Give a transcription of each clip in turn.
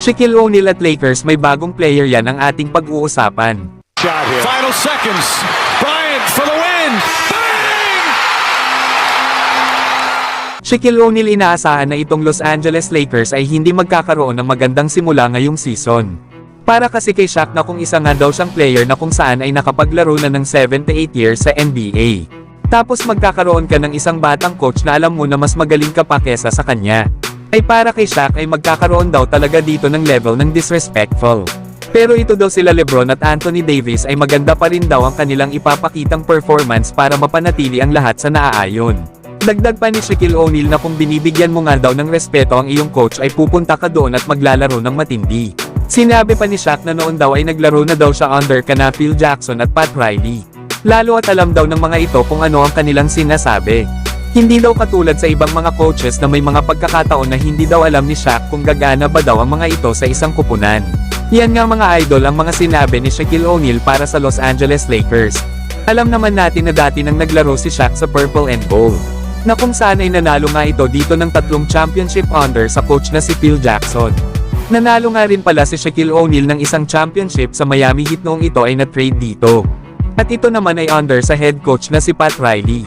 Shaquille O'Neal at Lakers, may bagong player yan ang ating pag-uusapan. Final seconds. Bryant for the win. Bang! Shaquille O'Neal, inaasahan na itong Los Angeles Lakers ay hindi magkakaroon ng magandang simula ngayong season. Para kasi kay Shaq na kung isa nga daw siyang player na kung saan ay nakapaglaro na ng 7 to 8 years sa NBA. Tapos magkakaroon ka ng isang batang coach na alam mo na mas magaling ka pa kesa sa kanya. Ay para kay Shaq ay magkakaroon daw talaga dito ng level ng disrespectful. Pero ito daw sila LeBron at Anthony Davis ay maganda pa rin daw ang kanilang ipapakitang performance para mapanatili ang lahat sa naaayon. Dagdag pa ni Shaquille O'Neal na kung binibigyan mo nga daw ng respeto ang iyong coach ay pupunta ka doon at maglalaro ng matindi. Sinabi pa ni Shaq na noon daw ay naglaro na daw siya under kana Phil Jackson at Pat Riley. Lalo at alam daw ng mga ito kung ano ang kanilang sinasabi. Hindi daw katulad sa ibang mga coaches na may mga pagkakataon na hindi daw alam ni Shaq kung gagana ba daw ang mga ito sa isang kupunan. Yan nga mga idol ang mga sinabi ni Shaquille O'Neal para sa Los Angeles Lakers. Alam naman natin na dati nang naglaro si Shaq sa Purple and Gold, na kung saan ay nanalo nga ito dito ng 3 championship under sa coach na si Phil Jackson. Nanalo nga rin pala si Shaquille O'Neal ng isang championship sa Miami Heat noong ito ay na-trade dito. At ito naman ay under sa head coach na si Pat Riley.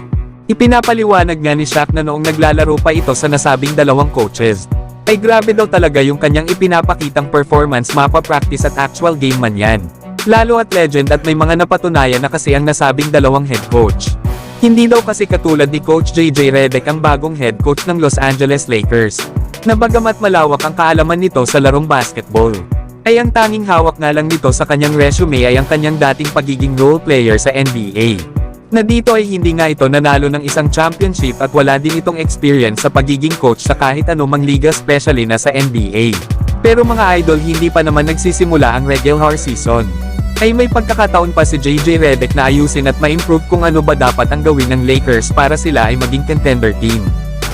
Ipinapaliwanag nga ni Shaq na noong naglalaro pa ito sa nasabing dalawang coaches, ay grabe daw talaga yung kanyang ipinapakitang performance, mapa-practice at actual game man yan. Lalo at legend at may mga napatunayan na kasi ang nasabing dalawang head coach. Hindi daw kasi katulad ni Coach JJ Redick ang bagong head coach ng Los Angeles Lakers, na bagamat malawak ang kaalaman nito sa larong basketball, ay ang tanging hawak nga lang nito sa kanyang resume ay ang kanyang dating pagiging role player sa NBA. Na dito ay hindi nga ito nanalo ng isang championship at wala din itong experience sa pagiging coach sa kahit anumang liga, especially na sa NBA. Pero mga idol, hindi pa naman nagsisimula ang regular season, ay may pagkakataon pa si JJ Redick na ayusin at ma-improve kung ano ba dapat ang gawin ng Lakers para sila ay maging contender team.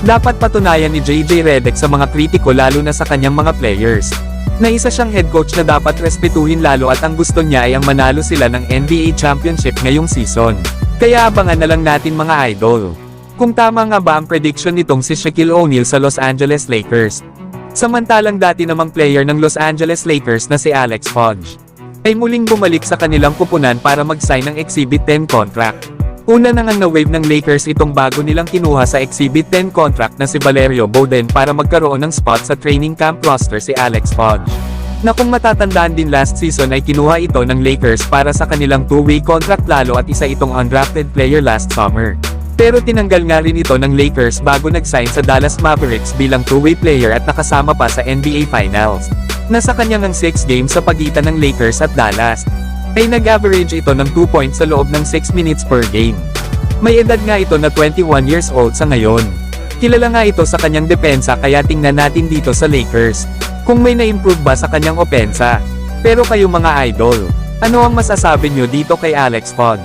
Dapat patunayan ni JJ Redick sa mga kritiko, lalo na sa kanyang mga players, na isa siyang head coach na dapat respetuhin, lalo at ang gusto niya ay ang manalo sila ng NBA championship ngayong season. Kaya abangan na lang natin mga idol, kung tama nga ba ang prediction nitong si Shaquille O'Neal sa Los Angeles Lakers. Samantalang dati namang player ng Los Angeles Lakers na si Alex Fogg, ay muling bumalik sa kanilang kupunan para mag-sign ng Exhibit 10 contract. Una na ngang na-wave ng Lakers itong bago nilang kinuha sa Exhibit 10 contract na si Valerio Bowden para magkaroon ng spot sa training camp roster si Alex Fogg, na kung matatandaan din last season ay kinuha ito ng Lakers para sa kanilang 2-way contract, lalo at isa itong undrafted player last summer. Pero tinanggal nga rin ito ng Lakers bago nag-sign sa Dallas Mavericks bilang 2-way player at nakasama pa sa NBA Finals. Nasa kanyang 6 games sa pagitan ng Lakers at Dallas, ay nag-average ito ng 2 points sa loob ng 6 minutes per game. May edad nga ito na 21 years old sa ngayon. Kilala nga ito sa kanyang depensa, kaya tingnan natin dito sa Lakers kung may na-improve ba sa kanyang opensa. Pero kayo mga idol, ano ang masasabi nyo dito kay Alex Fogg?